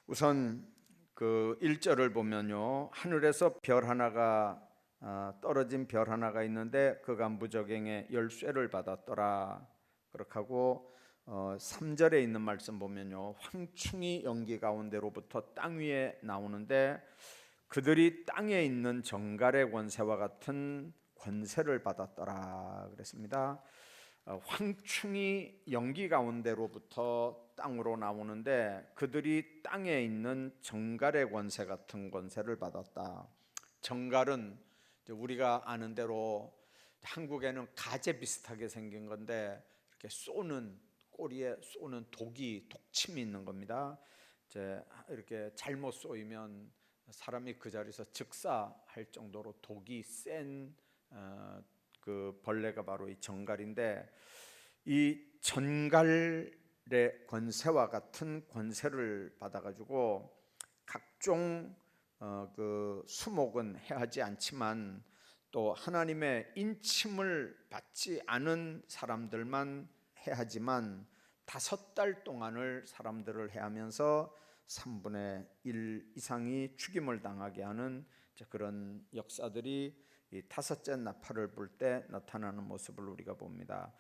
우선 그 1절을 보면요, 하늘에서 별 하나가 떨어진 별 하나가 있는데 그가 무저갱의 열쇠를 받았더라. 그렇게 하고 3절에 있는 말씀 보면요, 황충이 연기 가운데로부터 땅 위에 나오는데 그들이 땅에 있는 정갈의 권세와 같은 권세를 받았더라 그랬습니다. 황충이 연기 가운데로부터 땅으로 나오는데 그들이 땅에 있는 정갈의 권세 같은 권세를 받았다. 정갈은 우리가 아는 대로 한국에는 가재 비슷하게 생긴 건데 이렇게 쏘는, 꼬리에 쏘는 독침이 있는 겁니다. 이제 이렇게 잘못 쏘이면 사람이 그 자리에서 즉사할 정도로 독이 센 그 벌레가 바로 이 정갈인데, 이 전갈의 권세와 같은 권세를 받아가지고 각종 그 수목은 해하지 않지만 또 하나님의 인침을 받지 않은 사람들만 해하지만 5달 동안을 사람들을 해하면서 3분의 1 이상이 죽임을 당하게 하는 그런 역사들이 이 5째 나팔을 불 때 나타나는 모습을 우리가 봅니다.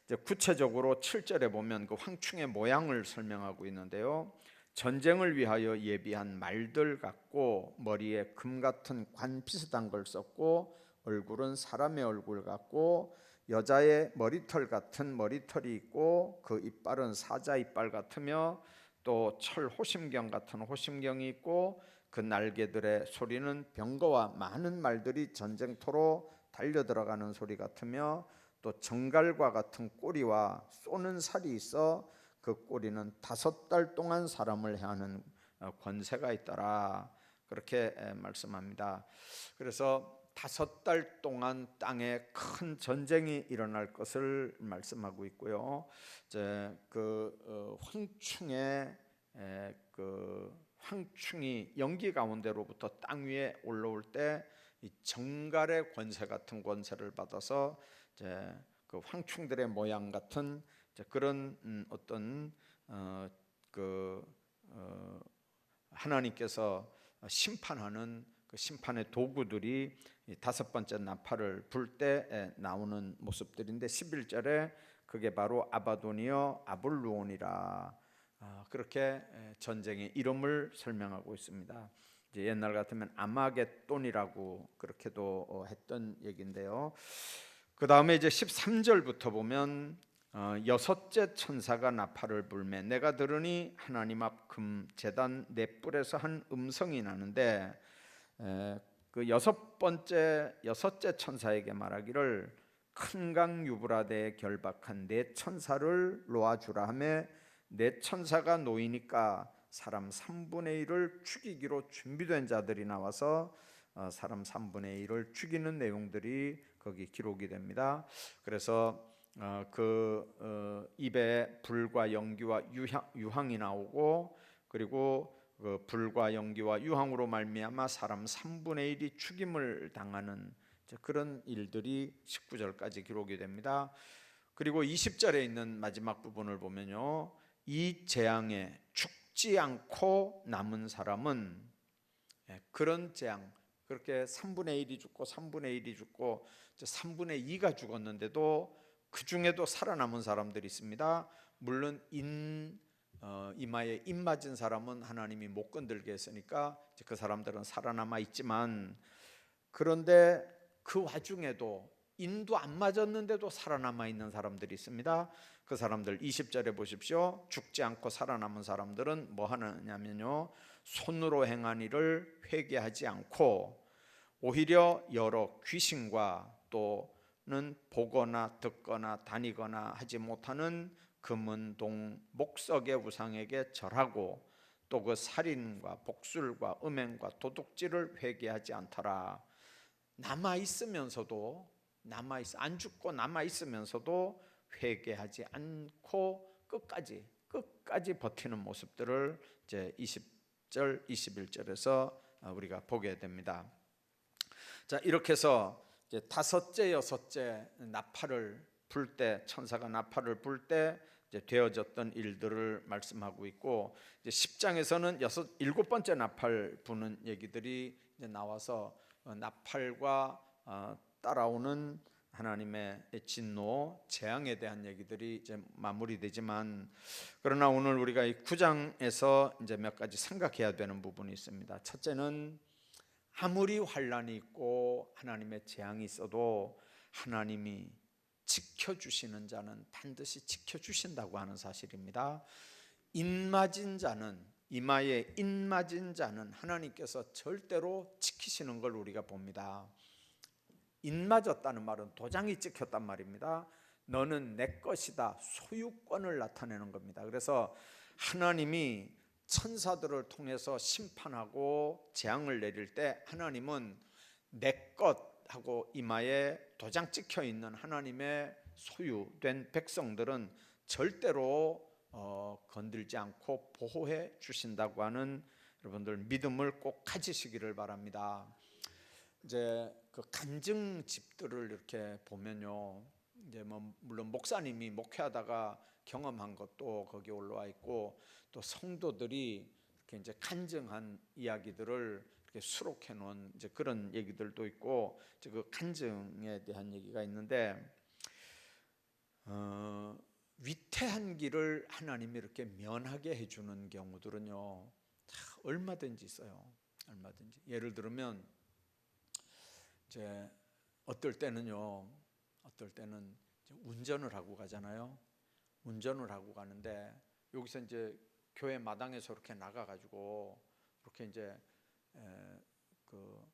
이제 구체적으로 7절에 보면 그 황충의 모양을 설명하고 있는데요, 전쟁을 위하여 예비한 말들 같고 머리에 금 같은 관 비슷한 걸 썼고 얼굴은 사람의 얼굴 같고 여자의 머리털 같은 머리털이 있고 그 이빨은 사자 이빨 같으며 또 철 호심경 같은 호심경이 있고 그 날개들의 소리는 병거와 많은 말들이 전쟁터로 달려들어가는 소리 같으며 또 정갈과 같은 꼬리와 쏘는 살이 있어 그 꼬리는 5달 동안 사람을 해하는 권세가 있더라. 그렇게 말씀합니다. 그래서 5달 동안 땅에 큰 전쟁이 일어날 것을 말씀하고 있고요. 이제 그 황충이 연기 가운데로부터 땅 위에 올라올 때 이 정갈의 권세 같은 권세를 받아서 이제 그 황충들의 모양 같은 그런 어떤 하나님께서 심판하는 그 심판의 도구들이 5번째 나팔을 불 때 나오는 모습들인데, 11절에 그게 바로 아바돈이요 아볼루온이라, 그렇게 전쟁의 이름을 설명하고 있습니다. 이제 옛날 같으면 아마겟돈이라고 그렇게도 했던 얘기인데요. 그 다음에 이제 13절부터 보면 6째 천사가 나팔을 불매 내가 들으니 하나님 앞 금 제단 네 뿔에서 한 음성이 나는데, 그 6째 천사에게 말하기를 큰 강 유브라데에 결박한 네 천사를 놓아주라 하며 네 천사가 놓이니까 사람 3분의 1을 죽이기로 준비된 자들이 나와서 사람 3분의 1을 죽이는 내용들이 거기 기록이 됩니다. 그래서 입에 불과 연기와 유황이 나오고, 그리고 그 불과 연기와 유황으로 말미암아 사람 3분의 1이 죽임을 당하는 그런 일들이 19절까지 기록이 됩니다. 그리고 20절에 있는 마지막 부분을 보면요, 이 재앙에 죽지 않고 남은 사람은, 그런 재앙, 그렇게 3분의 1이 죽고 3분의 1이 죽고 3분의 2가 죽었는데도 그 중에도 살아남은 사람들이 있습니다. 물론 이마에 임 맞은 사람은 하나님이 못 건들게 했으니까 그 사람들은 살아남아 있지만, 그런데 그 와중에도 인도 안 맞았는데도 살아남아 있는 사람들이 있습니다. 그 사람들 20절에 보십시오. 죽지 않고 살아남은 사람들은 뭐 하느냐면요, 손으로 행한 일을 회개하지 않고 오히려 여러 귀신과 또는 보거나 듣거나 다니거나 하지 못하는 금은동 목석의 우상에게 절하고 또 그 살인과 복술과 음행과 도둑질을 회개하지 않더라. 안 죽고 남아 있으면서도 회개하지 않고 끝까지 버티는 모습들을 이제 20절, 21절에서 우리가 보게 됩니다. 자, 이렇게 해서 이제 5째, 6째 나팔을 불 때, 천사가 나팔을 불 때 이제 되어졌던 일들을 말씀하고 있고, 이제 10장에서는 일곱 번째 나팔 부는 얘기들이 이제 나와서 나팔과 따라오는 하나님의 진노, 재앙에 대한 얘기들이 이제 마무리되지만, 그러나 오늘 우리가 이 9장에서 이제 몇 가지 생각해야 되는 부분이 있습니다. 첫째는 아무리 환난이 있고 하나님의 재앙이 있어도 하나님이 지켜주시는 자는 반드시 지켜주신다고 하는 사실입니다. 인맞은 자는, 이마에 인맞은 자는 하나님께서 절대로 지키시는 걸 우리가 봅니다. 인맞았다는 말은 도장이 찍혔단 말입니다. 너는 내 것이다, 소유권을 나타내는 겁니다. 그래서 하나님이 천사들을 통해서 심판하고 재앙을 내릴 때 하나님은 내 것하고 이마에 도장 찍혀 있는 하나님의 소유된 백성들은 절대로 건들지 않고 보호해 주신다고 하는 여러분들 믿음을 꼭 가지시기를 바랍니다. 이제 그 간증집들을 이렇게 보면요, 이제 뭐 물론 목사님이 목회하다가 경험한 것도 거기에 올라와 있고, 또 성도들이 이렇게 이제 간증한 이야기들을 이렇게 수록해 놓은 이제 그런 얘기들도 있고, 이제 그 간증에 대한 얘기가 있는데, 위태한 길을 하나님이 이렇게 면하게 해주는 경우들은요, 얼마든지 있어요. 얼마든지. 예를 들면 이제 어떨 때는 이제 운전을 하고 가잖아요. 운전을 하고 가는데 여기서 이제 교회 마당에서 이렇게 나가가지고 이렇게 이제 그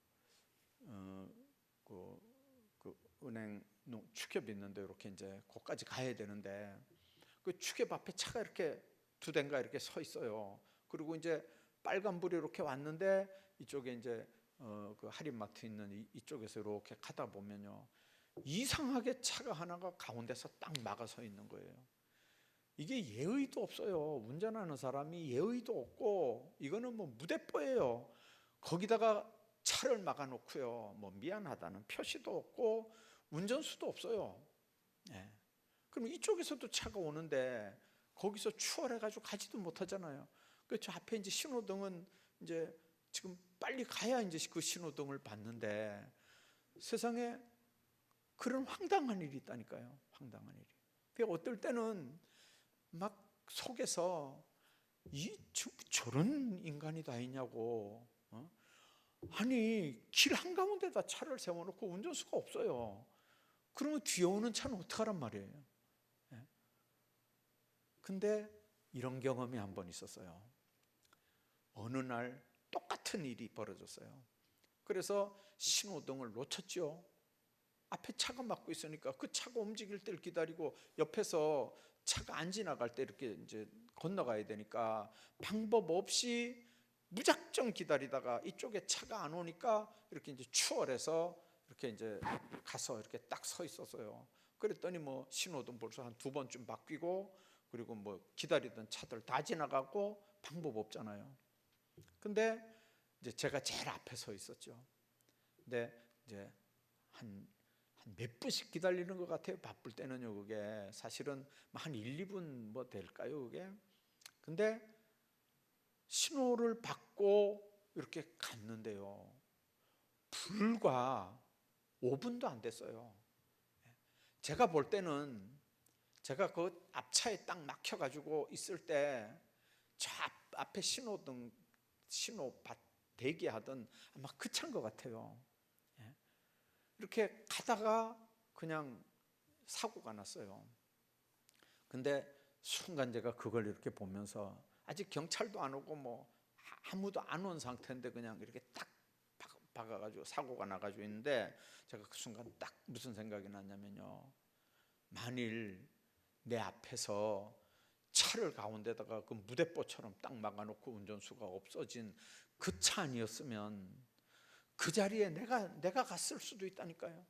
은행 축협이 있는데 이렇게 이제 거기까지 가야 되는데 그 축협 앞에 차가 이렇게 두 대인가 이렇게 서 있어요. 그리고 이제 빨간불이 이렇게 왔는데 이쪽에 이제 그 할인마트 있는 이쪽에서 이렇게 가다 보면요, 이상하게 차가 하나가 가운데서 딱 막아 서 있는 거예요. 이게 예의도 없어요. 운전하는 사람이 예의도 없고, 이거는 뭐 무대뽀예요. 거기다가 차를 막아 놓고요, 뭐 미안하다는 표시도 없고 운전수도 없어요. 네. 그럼 이쪽에서도 차가 오는데 거기서 추월해 가지고 가지도 못하잖아요. 저 앞에 이제 신호등은 이제 지금 빨리 가야 이제 그 신호등을 받는데, 세상에 그런 황당한 일이 있다니까요. 황당한 일이. 그러니까 어떨 때는 막 속에서 저런 인간이 다 있냐고. 아니, 길 한가운데다 차를 세워놓고 운전수가 없어요. 그러면 뒤에 오는 차는 어떡하란 말이에요. 근데 이런 경험이 한 번 있었어요. 어느 날 똑같은 일이 벌어졌어요. 그래서 신호등을 놓쳤죠. 앞에 차가 막고 있으니까 그 차가 움직일 때를 기다리고, 옆에서 차가 안 지나갈 때 이렇게 이제 건너가야 되니까 방법 없이 무작정 기다리다가 이쪽에 차가 안 오니까 이렇게 이제 추월해서 이렇게 이제 가서 이렇게 딱 서 있었어요. 그랬더니 뭐 신호등 벌써 한 두 번쯤 바뀌고, 그리고 뭐 기다리던 차들 다 지나가고 방법 없잖아요. 근데 이제 제가 제일 앞에 서 있었죠. 근데 이제 한 몇 분씩 기다리는 것 같아요. 바쁠 때는요. 그게 사실은 한 1, 2분 뭐 될까요, 그게? 근데 신호를 받고 이렇게 갔는데요, 불과 5분도 안 됐어요. 제가 볼 때는, 제가 그 앞차에 딱 막혀가지고 있을 때 저 앞에 신호등 신호받 대기하던 아마 그 차인 것 같아요. 이렇게 가다가 그냥 사고가 났어요. 근데 순간 제가 그걸 이렇게 보면서, 아직 경찰도 안 오고 뭐 아무도 안 온 상태인데 그냥 이렇게 딱 박아가지고 사고가 나가지고 있는데, 제가 그 순간 딱 무슨 생각이 났냐면요, 만일 내 앞에서 차를 가운데다가 그 무대뽀처럼 딱 막아놓고 운전수가 없어진 그 차 아니었으면 그 자리에 내가 갔을 수도 있다니까요.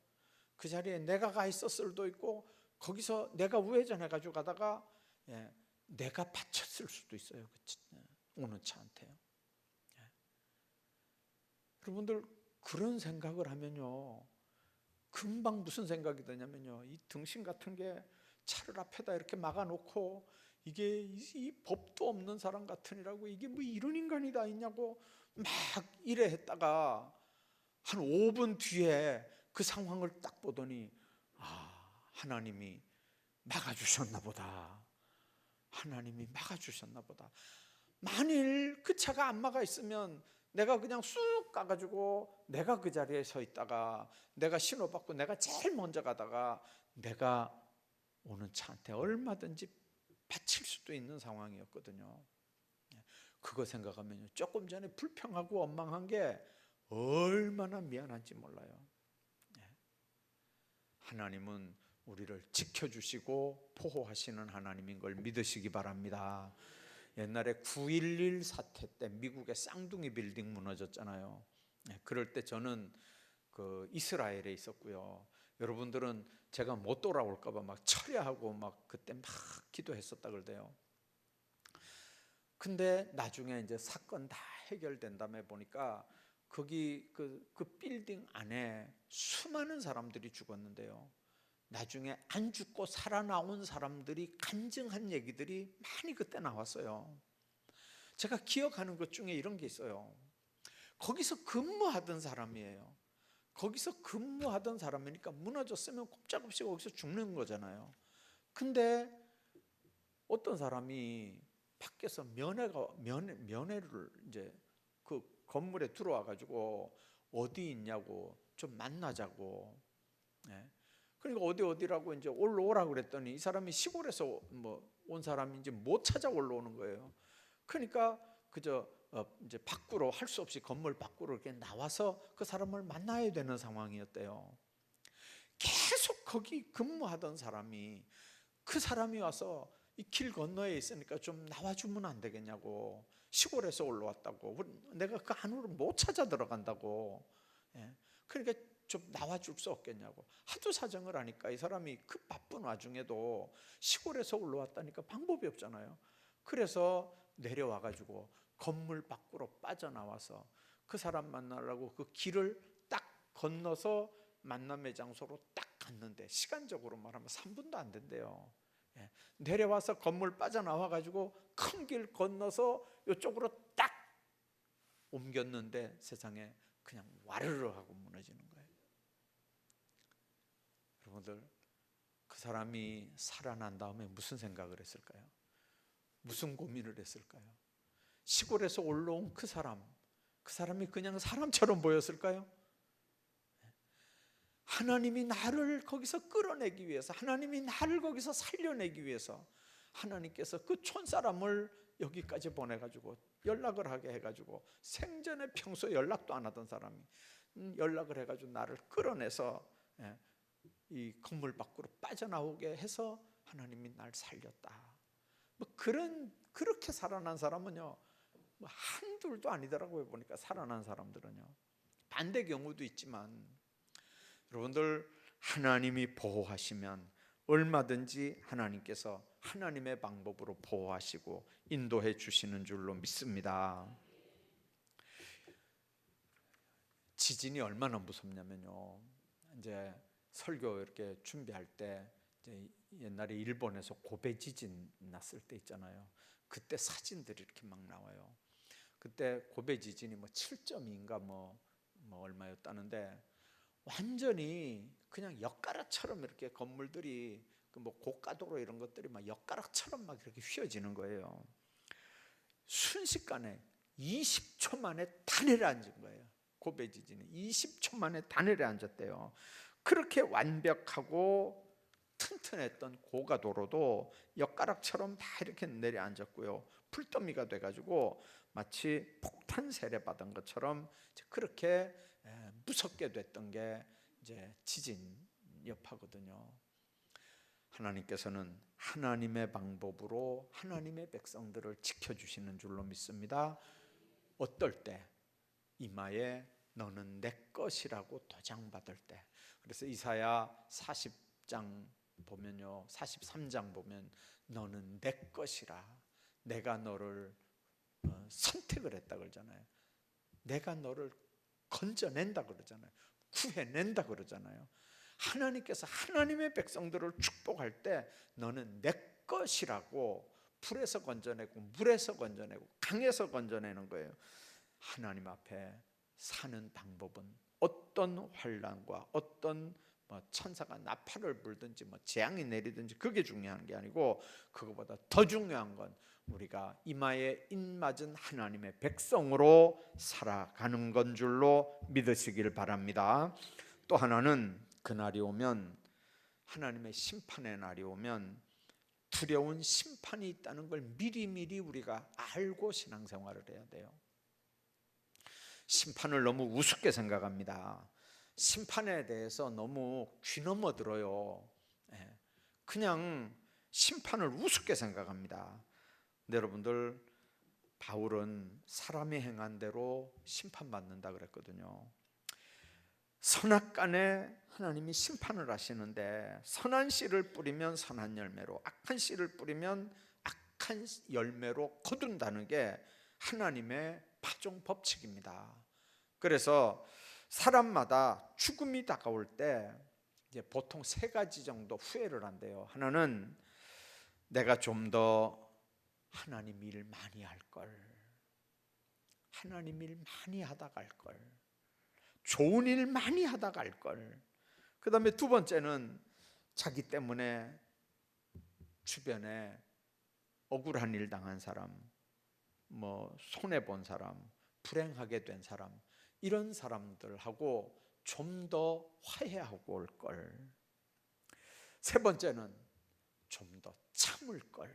그 자리에 내가 가 있었을 수도 있고, 거기서 내가 우회전해 가지고 가다가 내가 받쳤을 수도 있어요. 오는 차한테요. 여러분들 그런 생각을 하면요, 금방 무슨 생각이 드냐면요, 이 등신 같은 게 차를 앞에다 이렇게 막아놓고 이게 이 법도 없는 사람 같으니라고 이게 뭐 이런 인간이 다 있냐고 막 이래 했다가 한 5분 뒤에 그 상황을 딱 보더니 하나님이 막아주셨나 보다. 하나님이 막아주셨나 보다. 만일 그 차가 안 막아 있으면 내가 그냥 쑥 가가지고 내가 그 자리에 서 있다가 내가 신호받고 내가 제일 먼저 가다가 내가 오는 차한테 얼마든지 받칠 수도 있는 상황이었거든요. 그거 생각하면 조금 전에 불평하고 원망한 게 얼마나 미안한지 몰라요. 하나님은 우리를 지켜주시고 보호하시는 하나님인 걸 믿으시기 바랍니다. 옛날에 9.11 사태 때 미국의 쌍둥이 빌딩 무너졌잖아요. 그럴 때 저는 그 이스라엘에 있었고요. 여러분들은 제가 못 돌아올까 봐 막 철야하고 막 그때 막 기도했었다 그러대요. 근데 나중에 이제 사건 다 해결된 다음에 보니까 거기 그 빌딩 안에 수많은 사람들이 죽었는데요. 나중에 안 죽고 살아나온 사람들이 간증한 얘기들이 많이 그때 나왔어요. 제가 기억하는 것 중에 이런 게 있어요. 거기서 근무하던 사람이에요. 거기서 근무하던 사람이니까 무너졌으면 꼼짝없이 거기서 죽는 거잖아요. 근데 어떤 사람이 밖에서 면회를 이제 그 건물에 들어와 가지고 어디 있냐고 좀 만나자고. 그러니까 어디라고 이제 올라오라고 그랬더니 이 사람이 시골에서 뭐 온 사람인지 못 찾아 올라오는 거예요. 그러니까 그저 이제 밖으로 할 수 없이 건물 밖으로 이렇게 나와서 그 사람을 만나야 되는 상황이었대요. 계속 거기 근무하던 사람이 그 사람이 와서 이 길 건너에 있으니까 좀 나와주면 안 되겠냐고. 시골에서 올라왔다고. 내가 그 안으로 못 찾아 들어간다고. 그러니까 좀 나와줄 수 없겠냐고. 하도 사정을 하니까 이 사람이 그 바쁜 와중에도 시골에서 올라왔다니까 방법이 없잖아요. 그래서 내려와 가지고 건물 밖으로 빠져나와서 그 사람 만나려고 그 길을 딱 건너서 만남의 장소로 딱 갔는데 시간적으로 말하면 3분도 안 된대요. 내려와서 건물 빠져나와 가지고 큰 길 건너서 이쪽으로 딱 옮겼는데 세상에 그냥 와르르 하고 무너지는 거예요. 여러분들, 그 사람이 살아난 다음에 무슨 생각을 했을까요? 무슨 고민을 했을까요? 시골에서 올라온 그 사람이 그냥 사람처럼 보였을까요? 하나님이 나를 거기서 끌어내기 위해서, 하나님이 나를 거기서 살려내기 위해서 하나님께서 그 촌사람을 여기까지 보내가지고 연락을 하게 해가지고, 생전에 평소에 연락도 안 하던 사람이 연락을 해가지고 나를 끌어내서 이 건물 밖으로 빠져나오게 해서 하나님이 날 살렸다. 그렇게 살아난 사람은요, 한둘도 아니더라고요. 보니까 살아난 사람들은요. 반대 경우도 있지만, 여러분들, 하나님이 보호하시면 얼마든지 하나님께서 하나님의 방법으로 보호하시고 인도해 주시는 줄로 믿습니다. 지진이 얼마나 무섭냐면요, 이제 설교 이렇게 준비할 때 이제 옛날에 일본에서 고베 지진 났을 때 있잖아요. 그때 사진들이 이렇게 막 나와요. 그때 고베 지진이 뭐 7.2인가 뭐 얼마였다는데, 완전히 그냥 엿가락처럼 이렇게 건물들이 뭐 고가도로 이런 것들이 막 엿가락처럼 막 이렇게 휘어지는 거예요. 순식간에 20초 만에 다 내려앉은 거예요. 고베 지진이 20초 만에 다 내려앉았대요. 그렇게 완벽하고 튼튼했던 고가도로도 엿가락처럼 다 이렇게 내려앉았고요. 풀더미가 돼가지고 마치 폭탄 세례 받은 것처럼 그렇게 무섭게 됐던 게 이제 지진 여파거든요. 하나님께서는 하나님의 방법으로 하나님의 백성들을 지켜주시는 줄로 믿습니다. 어떨 때? 이마에 너는 내 것이라고 도장받을 때. 그래서 이사야 40장 보면요, 43장 보면 너는 내 것이라, 내가 너를 선택을 했다 그러잖아요. 내가 너를 건져낸다 그러잖아요. 구해낸다 그러잖아요. 하나님께서 하나님의 백성들을 축복할 때 너는 내 것이라고 불에서 건져내고 물에서 건져내고 강에서 건져내는 거예요. 하나님 앞에 사는 방법은 어떤 환난과 어떤 천사가 나팔을 불든지 재앙이 내리든지 그게 중요한 게 아니고, 그거보다 더 중요한 건 우리가 이마에 인맞은 하나님의 백성으로 살아가는 건 줄로 믿으시길 바랍니다. 또 하나는, 그날이 오면, 하나님의 심판의 날이 오면 두려운 심판이 있다는 걸 미리미리 우리가 알고 신앙생활을 해야 돼요. 심판을 너무 우습게 생각합니다. 심판에 대해서 너무 귀넘어 들어요. 그냥 심판을 우습게 생각합니다. 근데 여러분들, 바울은 사람이 행한 대로 심판받는다 그랬거든요. 선악간에 하나님이 심판을 하시는데, 선한 씨를 뿌리면 선한 열매로, 악한 씨를 뿌리면 악한 열매로 거둔다는 게 하나님의 파종 법칙입니다. 그래서 사람마다 죽음이 다가올 때 이제 보통 세 가지 정도 후회를 한대요. 하나는, 내가 좀 더 하나님 일 많이 할 걸, 하나님 일 많이 하다 갈 걸, 좋은 일 많이 하다 갈 걸. 그 다음에 두 번째는, 자기 때문에 주변에 억울한 일 당한 사람, 손해 본 사람, 불행하게 된 사람, 이런 사람들하고 좀 더 화해하고 올 걸. 세 번째는, 좀 더 참을 걸,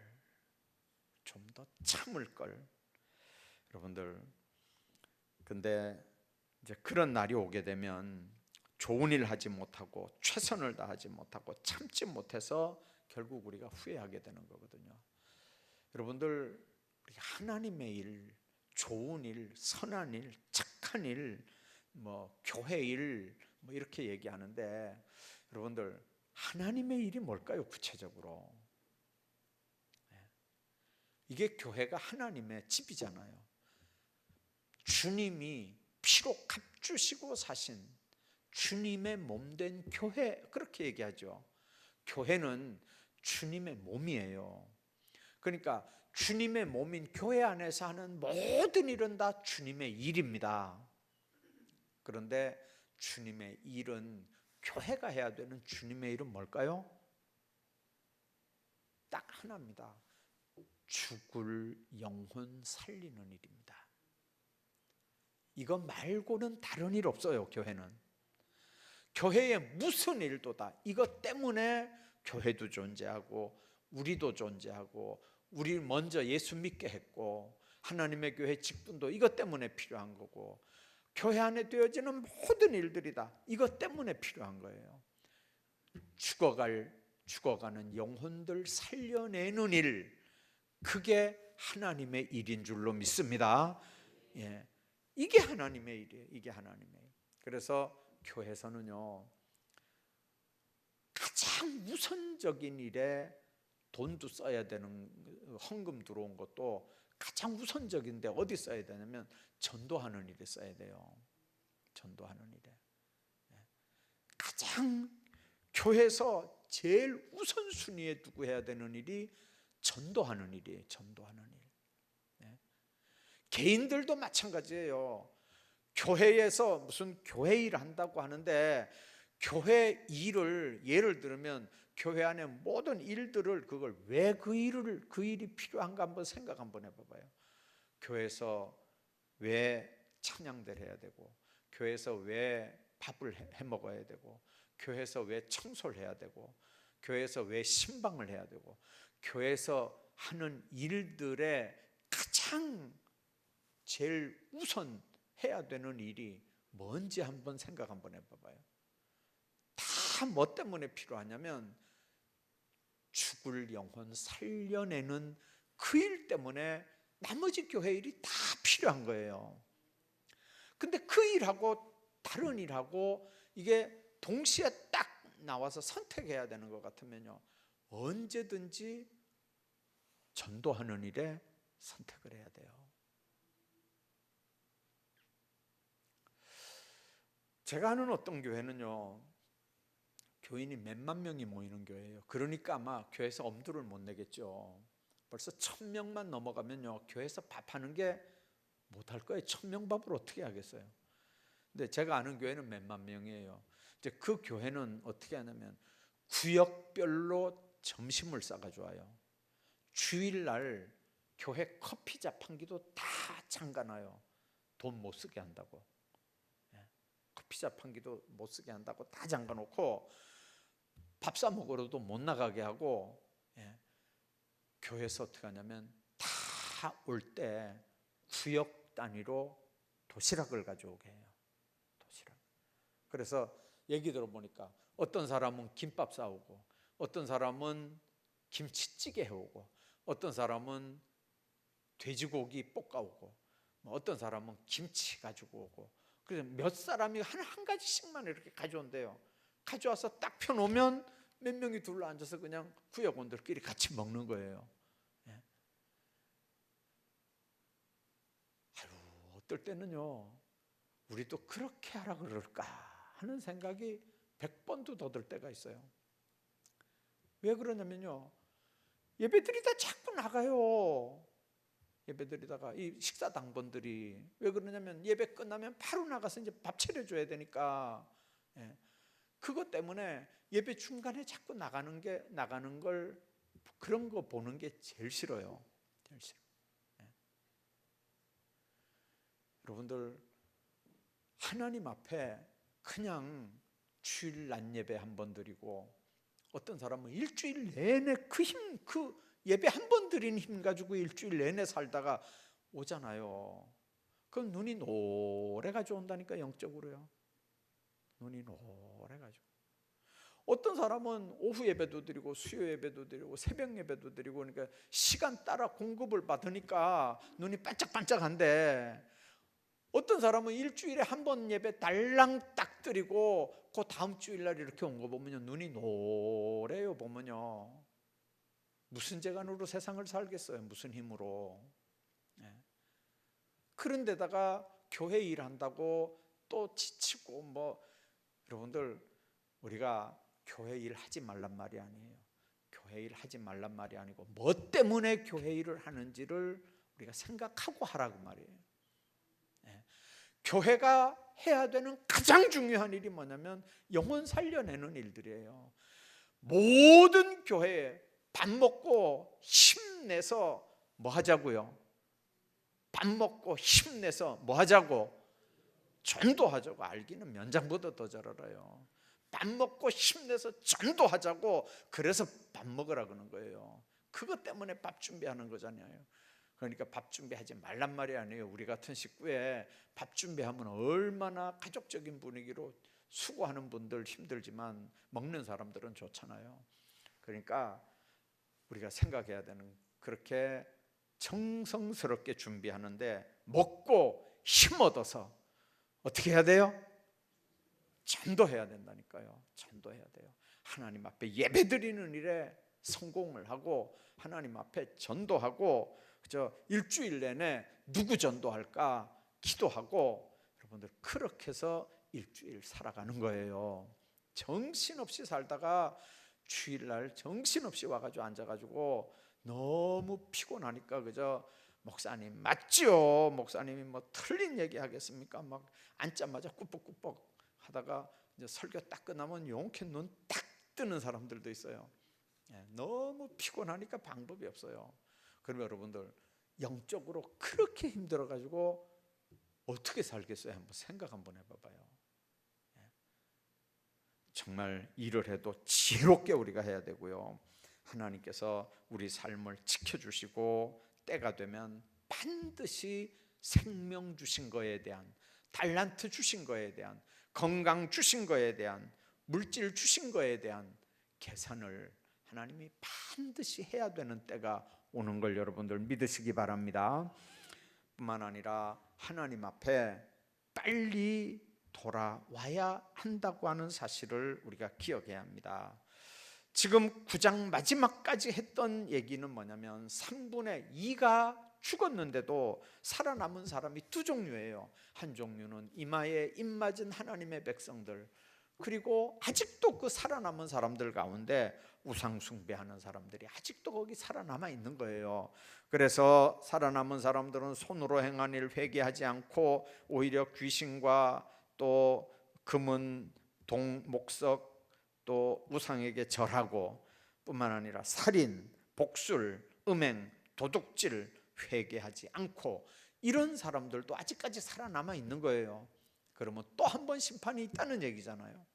좀 더 참을 걸. 여러분들, 근데 이제 그런 날이 오게 되면 좋은 일 하지 못하고 최선을 다하지 못하고 참지 못해서 결국 우리가 후회하게 되는 거거든요. 여러분들, 우리 하나님의 일, 좋은 일, 선한 일, 착한 일, 교회 일, 이렇게 얘기하는데, 여러분들, 하나님의 일이 뭘까요? 구체적으로 이게 교회가 하나님의 집이잖아요. 주님이 피로 값주시고 사신 주님의 몸된 교회, 그렇게 얘기하죠. 교회는 주님의 몸이에요. 그러니까 주님의 몸인 교회 안에서 하는 모든 일은 다 주님의 일입니다. 그런데 주님의 일은, 교회가 해야 되는 주님의 일은 뭘까요? 딱 하나입니다. 죽을 영혼 살리는 일입니다. 이거 말고는 다른 일 없어요. 교회는 교회의 무슨 일도 다 이것 때문에 교회도 존재하고 우리도 존재하고, 우리 먼저 예수 믿게 했고, 하나님의 교회 직분도 이것 때문에 필요한 거고, 교회 안에 되어지는 모든 일들이 다 이것 때문에 필요한 거예요. 죽어가는 영혼들 살려내는 일, 그게 하나님의 일인 줄로 믿습니다. 이게 하나님의 일이에요. 이게 하나님의 일. 그래서 교회에서는요, 가장 우선적인 일에 돈도 써야 되는, 헌금 들어온 것도 가장 우선적인데 어디 써야 되냐면 전도하는 일에 써야 돼요. 전도하는 일에. 가장 교회에서 제일 우선순위에 두고 해야 되는 일이 전도하는 일이에요. 전도하는 일. 개인들도 마찬가지예요. 교회에서 무슨 교회 일을 한다고 하는데, 교회 일을 예를 들면 교회 안에 모든 일들을, 그걸 왜 그 일이 필요한가 한번 생각 한번 해봐봐요. 교회에서 왜 찬양들 해야 되고, 교회에서 왜 밥을 해 먹어야 되고, 교회에서 왜 청소를 해야 되고, 교회에서 왜 신방을 해야 되고, 교회에서 하는 일들의 가장 제일 우선 해야 되는 일이 뭔지 한번 생각 한번 해봐봐요. 다 뭐 때문에 필요하냐면 죽을 영혼 살려내는 그 일 때문에 나머지 교회 일이 다 필요한 거예요. 근데 그 일하고 다른 일하고 이게 동시에 딱 나와서 선택해야 되는 것 같으면요, 언제든지 전도하는 일에 선택을 해야 돼요. 제가 아는 어떤 교회는요, 교인이 몇만 명이 모이는 교회예요. 그러니까 아마 교회에서 엄두를 못 내겠죠. 벌써 1000명만 넘어가면요, 교회에서 밥하는 게 못할 거예요. 1000명 밥을 어떻게 하겠어요? 근데 제가 아는 교회는 몇만 명이에요. 이제 그 교회는 어떻게 하냐면 구역별로 점심을 싸가지고 와요. 주일날 교회 커피 자판기도 다 잠가놔요. 돈 못 쓰게 한다고. 커피 자판기도 못 쓰게 한다고 다 잠가놓고 밥 사 먹으러도 못 나가게 하고, 교회에서 어떻게 하냐면 다 올 때 구역 단위로 도시락을 가져오게 해요. 도시락. 그래서 얘기 들어보니까 어떤 사람은 김밥 싸오고, 어떤 사람은 김치찌개 해오고, 어떤 사람은 돼지고기 볶아오고, 어떤 사람은 김치 가지고 오고, 그래서 몇 사람이 한 가지씩만 이렇게 가져온대요. 가져와서 딱 펴놓으면 몇 명이 둘러 앉아서 그냥 구역원들끼리 같이 먹는 거예요. 어떨 때는요, 우리도 그렇게 하라 그럴까 하는 생각이 100번도 더 들 때가 있어요. 왜 그러냐면요, 예배드리다 자꾸 나가요. 예배드리다가 이 식사 당번들이 왜 그러냐면 예배 끝나면 바로 나가서 이제 밥 차려줘야 되니까, 그것 때문에 예배 중간에 자꾸 나가는 걸, 그런 거 보는 게 제일 싫어요. 제일 싫어. 여러분들, 하나님 앞에 그냥 주일 낮 예배 한 번 드리고, 어떤 사람은 일주일 내내 그 예배 한 번 드린 힘 가지고 일주일 내내 살다가 오잖아요. 그럼 눈이 노래가지고 온다니까, 영적으로요. 눈이 노래가지고. 어떤 사람은 오후 예배도 드리고 수요 예배도 드리고 새벽 예배도 드리고, 그러니까 시간 따라 공급을 받으니까 눈이 반짝반짝한데, 어떤 사람은 일주일에 한 번 예배 달랑 딱 드리고 그 다음 주일날 이렇게 온 거 보면요, 눈이 노래요. 보면요, 무슨 재간으로 세상을 살겠어요? 무슨 힘으로? 그런데다가 교회 일한다고 또 지치고 여러분들, 우리가 교회 일 하지 말란 말이 아니에요. 교회 일 하지 말란 말이 아니고 뭐 때문에 교회 일을 하는지를 우리가 생각하고 하라고 말이에요. 교회가 해야 되는 가장 중요한 일이 뭐냐면 영혼 살려내는 일들이에요. 모든 교회에 밥 먹고 힘내서 뭐 하자고요? 밥 먹고 힘내서 뭐 하자고? 전도하자고. 알기는 면장보다 더 잘 알아요. 밥 먹고 힘내서 전도하자고. 그래서 밥 먹으라 그러는 거예요. 그것 때문에 밥 준비하는 거잖아요. 그러니까 밥 준비하지 말란 말이 아니에요. 우리 같은 식구에 밥 준비하면 얼마나 가족적인 분위기로, 수고하는 분들 힘들지만 먹는 사람들은 좋잖아요. 그러니까 우리가 생각해야 되는, 그렇게 정성스럽게 준비하는데 먹고 힘 얻어서 어떻게 해야 돼요? 전도해야 된다니까요. 전도해야 돼요. 하나님 앞에 예배드리는 일에 성공을 하고 하나님 앞에 전도하고, 그저 일주일 내내 누구 전도할까 기도하고, 여러분들 그렇게 해서 일주일 살아가는 거예요. 정신없이 살다가 주일날 정신없이 와가지고 앉아가지고 너무 피곤하니까 그저 목사님 맞죠? 목사님이 뭐 틀린 얘기 하겠습니까? 막 앉자마자 꾸벅꾸벅 하다가 이제 설교 딱 끝나면 용케 눈 딱 뜨는 사람들도 있어요. 너무 피곤하니까 방법이 없어요. 그러면 여러분들, 영적으로 그렇게 힘들어가지고 어떻게 살겠어요? 한번 생각 한번 해봐봐요. 정말 일을 해도 지혜롭게 우리가 해야 되고요. 하나님께서 우리 삶을 지켜주시고 때가 되면 반드시 생명 주신 거에 대한, 달란트 주신 거에 대한, 건강 주신 거에 대한, 물질 주신 거에 대한 계산을 하나님이 반드시 해야 되는 때가 오는 걸 여러분들 믿으시기 바랍니다. 뿐만 아니라 하나님 앞에 빨리 돌아와야 한다고 하는 사실을 우리가 기억해야 합니다. 지금 9장 마지막까지 했던 얘기는 뭐냐면 3분의 2가 죽었는데도 살아남은 사람이 두 종류예요. 한 종류는 이마에 입맞은 하나님의 백성들, 그리고 아직도 그 살아남은 사람들 가운데 우상 숭배하는 사람들이 아직도 거기 살아남아 있는 거예요. 그래서 살아남은 사람들은 손으로 행한 일 회개하지 않고 오히려 귀신과 또 금은 동 목석 또 우상에게 절하고, 뿐만 아니라 살인, 복술, 음행, 도둑질 회개하지 않고, 이런 사람들도 아직까지 살아남아 있는 거예요. 그러면 또 한 번 심판이 있다는 얘기잖아요.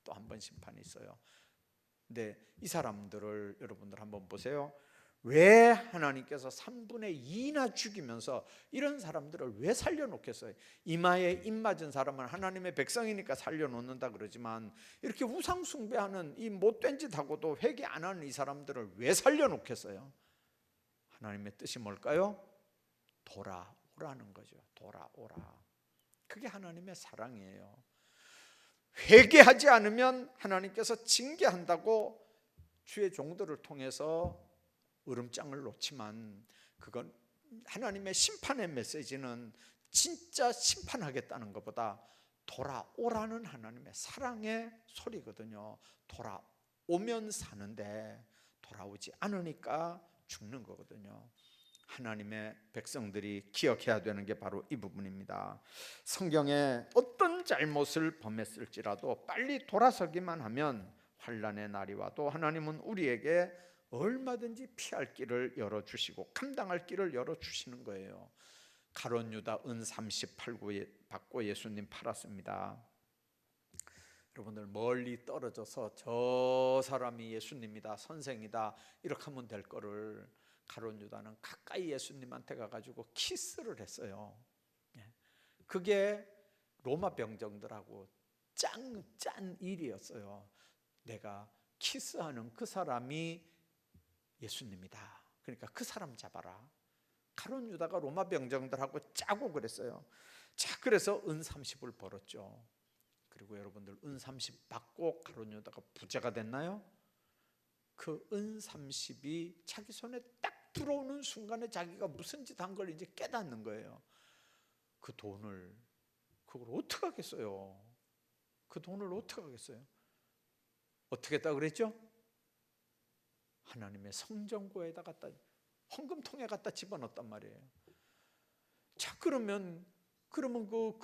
또 한 번 심판이 있어요. 근데 이 사람들을 여러분들 한번 보세요. 왜 하나님께서 3분의 2나 죽이면서 이런 사람들을 왜 살려놓겠어요? 이마에 입 맞은 사람은 하나님의 백성이니까 살려놓는다 그러지만, 이렇게 우상 숭배하는 이 못된 짓 하고도 회개 안 하는 이 사람들을 왜 살려놓겠어요? 하나님의 뜻이 뭘까요? 돌아오라는 거죠. 돌아오라. 그게 하나님의 사랑이에요. 회개하지 않으면 하나님께서 징계한다고 주의 종들을 통해서 으름장을 놓지만, 그건 하나님의 심판의 메시지는 진짜 심판하겠다는 것보다 돌아오라는 하나님의 사랑의 소리거든요. 돌아오면 사는데 돌아오지 않으니까 죽는 거거든요. 하나님의 백성들이 기억해야 되는 게 바로 이 부분입니다. 성경에 어떤 잘못을 범했을지라도 빨리 돌아서기만 하면 환난의 날이 와도 하나님은 우리에게 얼마든지 피할 길을 열어주시고 감당할 길을 열어주시는 거예요. 가룟 유다 은 38구 받고 예수님 팔았습니다. 여러분들, 멀리 떨어져서 저 사람이 예수님이다, 선생이다 이렇게 하면 될 거를 가룟 유다는 가까이 예수님한테 가가지고 키스를 했어요. 그게 로마 병정들하고 짠 일이었어요. 내가 키스하는 그 사람이 예수님이다, 그러니까 그 사람 잡아라. 가룟 유다가 로마 병정들하고 짜고 그랬어요. 자, 그래서 은 30을 벌었죠. 그리고 여러분들, 은 30 받고 가룟 유다가 부자가 됐나요? 그 은 30이 자기 손에 딱 들어오는 순간에 자기가 무슨 짓 한 걸 이제 깨닫는 거예요. 그 돈을, 그걸 어떻게 하겠어요? 그 돈을 어떻게 하겠어요? 어떻게 했다 그랬죠? 하나님의 성전고에다 갖다, 헌금통에 갖다 집어넣었단 말이에요. 자, 그러면 그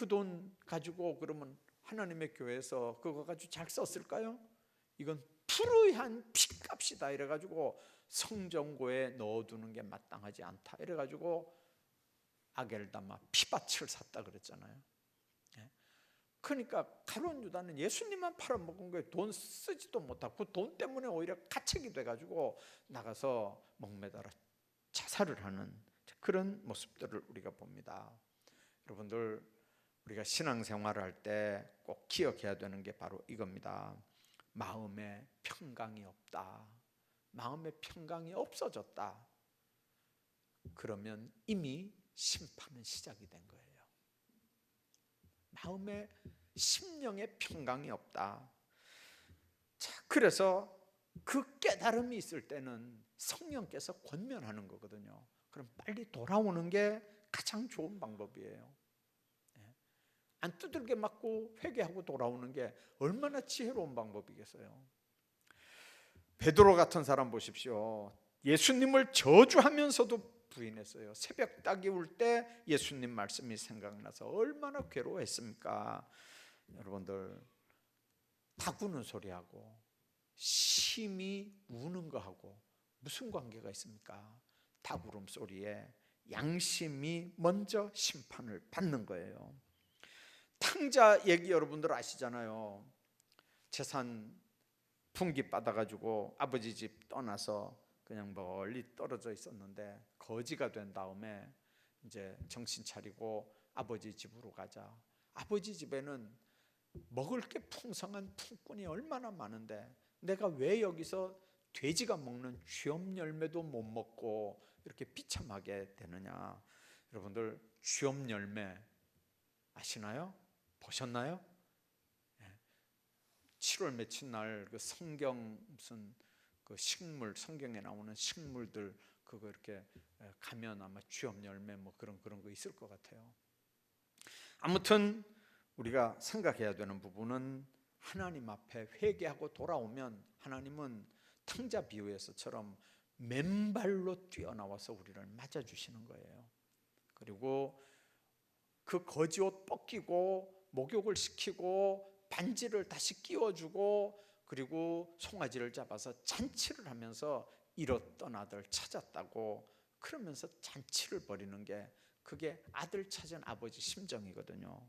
돈 가지고 그러면 하나님의 교회에서 그거 가지고 잘 썼을까요? 이건 불의한 핏값이다 이래가지고 성전고에 넣어두는 게 마땅하지 않다 이래가지고 아겔다마 피밭을 샀다 그랬잖아요. 그러니까 가룟 유다는 예수님만 팔아먹은 거예요. 돈 쓰지도 못하고 그 돈 때문에 오히려 가책이 돼가지고 나가서 목매달아 자살을 하는 그런 모습들을 우리가 봅니다. 여러분들, 우리가 신앙생활을 할 때 꼭 기억해야 되는 게 바로 이겁니다. 마음에 평강이 없다, 마음의 평강이 없어졌다, 그러면 이미 심판은 시작이 된 거예요. 마음에 심령의 평강이 없다. 자, 그래서 그 깨달음이 있을 때는 성령께서 권면하는 거거든요. 그럼 빨리 돌아오는 게 가장 좋은 방법이에요. 안 두들겨 맞고 회개하고 돌아오는 게 얼마나 지혜로운 방법이겠어요. 베드로 같은 사람 보십시오. 예수님을 저주하면서도 부인했어요. 새벽 딱이 울 때 예수님 말씀이 생각나서 얼마나 괴로워했습니까? 여러분들, 닭 우는 소리하고 심히 우는 거하고 무슨 관계가 있습니까? 닭 울음소리에 양심이 먼저 심판을 받는 거예요. 탕자 얘기 여러분들 아시잖아요. 재산 풍기 받아가지고 아버지 집 떠나서 그냥 멀리 떨어져 있었는데 거지가 된 다음에 이제 정신 차리고 아버지 집으로 가자. 아버지 집에는 먹을 게 풍성한 품꾼이 얼마나 많은데 내가 왜 여기서 돼지가 먹는 쥐엄 열매도 못 먹고 이렇게 비참하게 되느냐. 여러분들, 쥐엄 열매 아시나요? 보셨나요? 7월 며칠 날 그 성경 무슨 그 식물, 성경에 나오는 식물들 그거 이렇게 가면 아마 쥐엄 열매 뭐 그런 거 있을 것 같아요. 아무튼 우리가 생각해야 되는 부분은 하나님 앞에 회개하고 돌아오면 하나님은 탕자 비유에서처럼 맨발로 뛰어나와서 우리를 맞아주시는 거예요. 그리고 그 거지옷 벗기고 목욕을 시키고 반지를 다시 끼워주고 그리고 송아지를 잡아서 잔치를 하면서 잃었던 아들 찾았다고 그러면서 잔치를 벌이는 게 그게 아들 찾은 아버지 심정이거든요.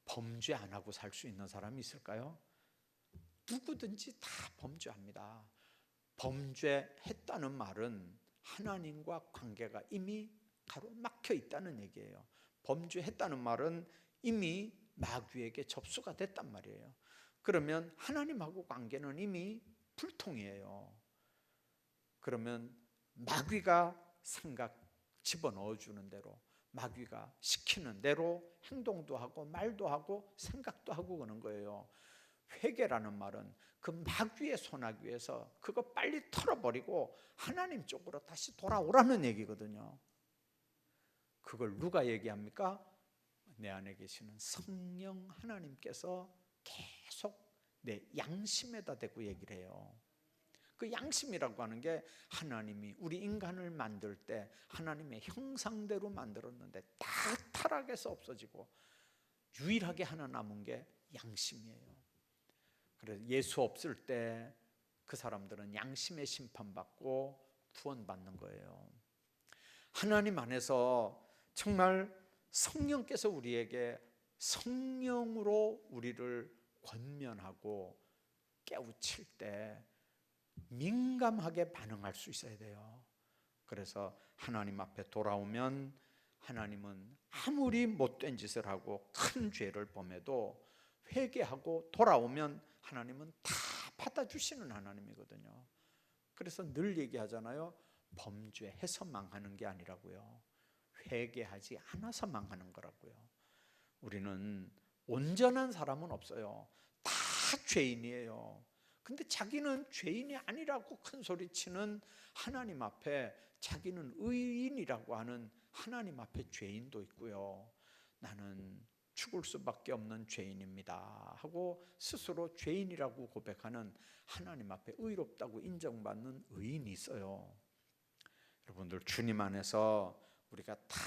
범죄 안 하고 살 수 있는 사람이 있을까요? 누구든지 다 범죄합니다. 범죄했다는 말은 하나님과 관계가 이미 가로막혀 있다는 얘기예요. 범죄했다는 말은 이미 마귀에게 접수가 됐단 말이에요. 그러면 하나님하고 관계는 이미 불통이에요. 그러면 마귀가 생각 집어넣어 주는 대로, 마귀가 시키는 대로 행동도 하고 말도 하고 생각도 하고 그러는 거예요. 회개라는 말은 그 마귀의 소나귀에서 그거 빨리 털어버리고 하나님 쪽으로 다시 돌아오라는 얘기거든요. 그걸 누가 얘기합니까? 내 안에 계시는 성령 하나님께서 계속 내 양심에다 대고 얘기를 해요. 그 양심이라고 하는 게 하나님이 우리 인간을 만들 때 하나님의 형상대로 만들었는데 다 타락해서 없어지고 유일하게 하나 남은 게 양심이에요. 그래서 예수 없을 때 그 사람들은 양심의 심판받고 구원받는 거예요. 하나님 안에서 정말 성령께서 우리에게 성령으로 우리를 권면하고 깨우칠 때 민감하게 반응할 수 있어야 돼요. 그래서 하나님 앞에 돌아오면 하나님은 아무리 못된 짓을 하고 큰 죄를 범해도 회개하고 돌아오면 하나님은 다 받아주시는 하나님이거든요. 그래서 늘 얘기하잖아요. 범죄해서 망하는 게 아니라고요. 회개하지 않아서 망하는 거라고요. 우리는 온전한 사람은 없어요. 다 죄인이에요. 근데 자기는 죄인이 아니라고 큰 소리치는 하나님 앞에 자기는 의인이라고 하는 하나님 앞에 죄인도 있고요. 나는 죽을 수밖에 없는 죄인입니다 하고 스스로 죄인이라고 고백하는 하나님 앞에 의롭다고 인정받는 의인이 있어요. 여러분들 주님 안에서 우리가 다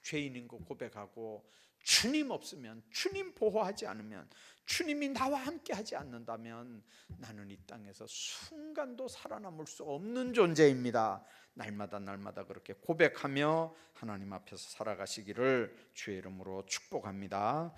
죄인인 거 고백하고 주님 없으면, 주님 보호하지 않으면, 주님이 나와 함께 하지 않는다면 나는 이 땅에서 순간도 살아남을 수 없는 존재입니다. 날마다 그렇게 고백하며 하나님 앞에서 살아가시기를 주의 이름으로 축복합니다.